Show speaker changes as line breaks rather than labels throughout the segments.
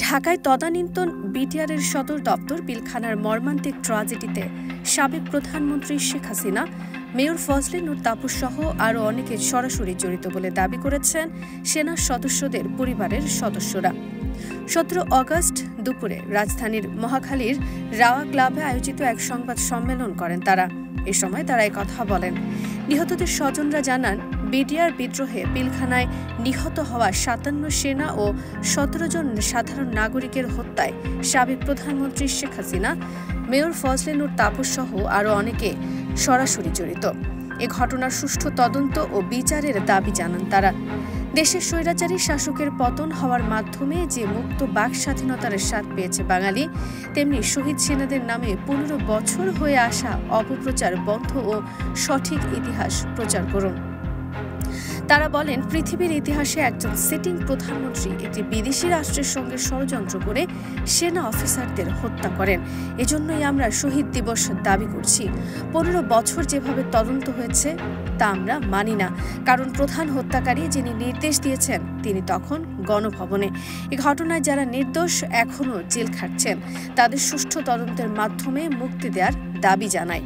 ঢাকায় তদানীন্তন বিটিআরের সদর দপ্তর পিলখানার মর্মান্তিক ট্র্যাজেডিতে সাবেক প্রধানমন্ত্রী শেখ হাসিনা, মেয়র ফজলে নূর তাপস সহ আরও অনেকে সরাসরি জড়িত বলে দাবি করেছেন সেনা সদস্যদের পরিবারের সদস্যরা। 17 অগস্ট দুপুরে রাজধানীর মহাখালীর রাওয়া ক্লাবে আয়োজিত এক সংবাদ সম্মেলন করেন তারা। এ সময় তারা কথা বলেন। নিহতদের স্বজনরা জানান, বিটিআর বিদ্রোহে পিলখানায় নিহত হওয়া 57 সেনা ও 17 জন সাধারণ নাগরিকের হত্যায় সাবেক প্রধানমন্ত্রী শেখ হাসিনা, মেয়র ফজলে নূর তাপস সহ আরও অনেকে সরাসরি জড়িত। এ ঘটনার সুষ্ঠু তদন্ত ও বিচারের দাবি জানান তারা। দেশের স্বৈরাচারী শাসকের পতন হওয়ার মাধ্যমে যে মুক্ত বাক স্বাধীনতার স্বাদ পেয়েছে বাঙালি, তেমনি শহীদ সেনাদের নামে 15 বছর হয়ে আসা অপপ্রচার বন্ধ ও সঠিক ইতিহাস প্রচার করুন। তারা বলেন, পৃথিবীর ইতিহাসে একজন সিটিং প্রধানমন্ত্রী একটি বিদেশি রাষ্ট্রের সঙ্গে ষড়যন্ত্র করে সেনা অফিসারদের হত্যা করেন। এজন্যই আমরা শহীদ দিবস দাবি করছি। 15 বছর যেভাবে তদন্ত হয়েছে তা আমরা মানি না, কারণ প্রধান হত্যাকারী যিনি নির্দেশ দিয়েছেন তিনি তখন গণভবনে। এই ঘটনায় যারা নির্দোষ এখনও জেল খাটছেন তাদের সুষ্ঠু তদন্তের মাধ্যমে মুক্তি দেওয়ার দাবি জানায়।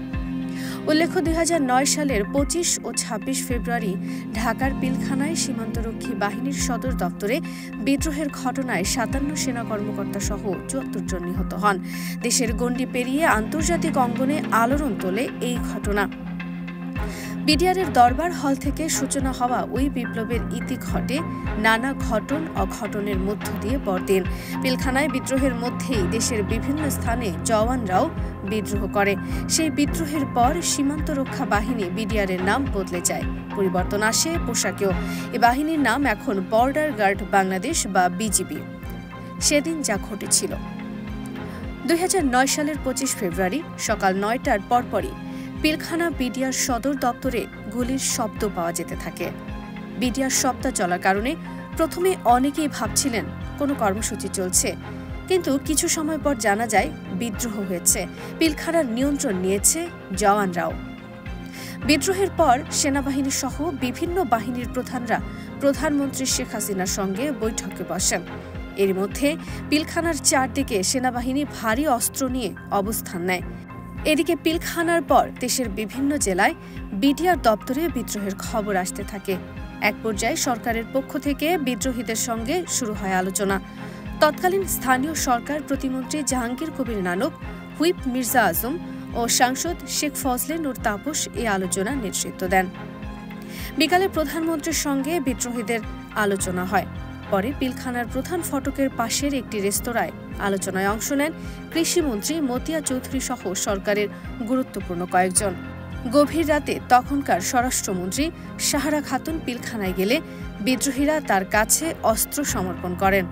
উল্লেখ্য, 2009 সালের 25 ও 26 ফেব্রুয়ারি ঢাকার পিলখানায় সীমান্তরক্ষী বাহিনীর সদর দপ্তরে বিদ্রোহের ঘটনায় 57 সেনা কর্মকর্তা সহ 74 জন নিহত হন। দেশের গণ্ডি পেরিয়ে আন্তর্জাতিক অঙ্গনে আলোড়ন তোলে এই ঘটনা। বিটিআরের দরবার হল থেকে সূচনা হওয়া ওই বিপ্লবের ইতি ঘটে নানা ঘটন অঘটনের মধ্য দিয়ে পরদিন। পিলখানায় বিদ্রোহের মধ্যেই দেশের বিভিন্ন স্থানে জওয়ানরাও বিদ্রোহ করে। সেই বিদ্রোহের পর সীমান্ত রক্ষা বাহিনী বিটিআরের নাম বদলে যায়, পরিবর্তন আসে পোশাকেও। এ বাহিনীর নাম এখন বর্ডার গার্ড বাংলাদেশ বা বিজিবি। সেদিন যা ঘটেছিল, 2009 সালের 25 ফেব্রুয়ারি সকাল 9টার পরপরই পিলখানা বিটিআর সদর দপ্তরে গুলির শব্দ পাওয়া যেতে থাকে। বিটিআর শব্দ চলার কারণে প্রথমে অনেকেই ভাবছিলেন কোনো কর্মসূচি চলছে, কিন্তু কিছু সময় পর জানা যায় বিদ্রোহ হয়েছে। পিলখানার নিয়ন্ত্রণ নিয়েছে জওয়ানরাও। বিদ্রোহের পর সেনাবাহিনী সহ বিভিন্ন বাহিনীর প্রধানরা প্রধানমন্ত্রী শেখ হাসিনার সঙ্গে বৈঠকে বসেন। এর মধ্যে পিলখানার চারদিকে সেনাবাহিনী ভারী অস্ত্র নিয়ে অবস্থান নেয়। এদিকে পিলখানার পর দেশের বিভিন্ন জেলায় বিটিআর দপ্তরে বিদ্রোহের খবর আসতে থাকে। এক পর্যায়ে সরকারের পক্ষ থেকে বিদ্রোহীদের সঙ্গে শুরু হয় আলোচনা। তৎকালীন স্থানীয় সরকার প্রতিমন্ত্রী জাহাঙ্গীর কবির নানক, হুইপ মির্জা আজম ও সাংসদ শেখ ফজলে নূর তাপস এই আলোচনা নেতৃত্ব দেন। বিকালে প্রধানমন্ত্রীর সঙ্গে বিদ্রোহীদের আলোচনা হয়। পরে পিলখানার প্রধান ফটকের পাশের একটি রেস্তোরাঁয় আলোচনায় অংশ নেন কৃষিমন্ত্রী মতিয়া চৌধুরী সহ সরকারের গুরুত্বপূর্ণ কয়েকজন। গভীর রাতে তখনকার স্বরাষ্ট্রমন্ত্রী সাহারা খাতুন পিলখানায় গেলে বিদ্রোহীরা তার কাছে অস্ত্র সমর্পণ করেন।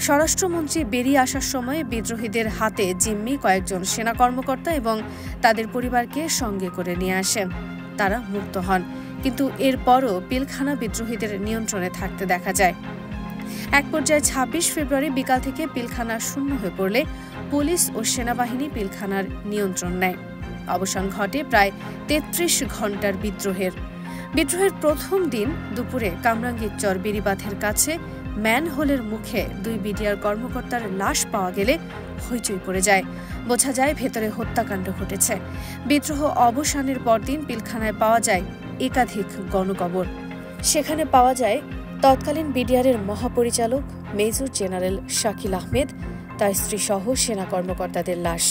স্বরাষ্ট্রমন্ত্রী বেরিয়ে আসার সময় বিদ্রোহীদের হাতে জিম্মি কয়েকজন সেনা কর্মকর্তা এবং তাদের পরিবারকে সঙ্গে করে নিয়ে আসেন। তারা মুক্ত হন, কিন্তু এরপরও পিলখানা বিদ্রোহীদের নিয়ন্ত্রণে থাকতে দেখা যায়। এক পর্যায়ে 26 ফেব্রুয়ারি বিকাল থেকে পিলখানা শূন্য হয়ে পড়লে পুলিশ ও সেনাবাহিনী পিলখানার নিয়ন্ত্রণ নেয়। অবসান ঘটে প্রায় 33 ঘণ্টার বিদ্রোহের। বিদ্রোহের প্রথম দিন দুপুরে কামরাঙ্গীরচর বেড়িবাঁধের কাছে ম্যানহোলের মুখে 2 বিটিআর কর্মকর্তার লাশ পাওয়া গেলে হইচই পড়ে যায়। বোঝা যায় ভেতরে হত্যাকাণ্ড ঘটেছে। বিদ্রোহ অবসানের পরদিন পিলখানায় পাওয়া যায় একাধিক গণকবর। সেখানে পাওয়া যায় তৎকালীন বিটিআরের মহাপরিচালক মেজর জেনারেল শাকিল আহমেদ, তার স্ত্রী সহ সেনা কর্মকর্তাদের লাশ।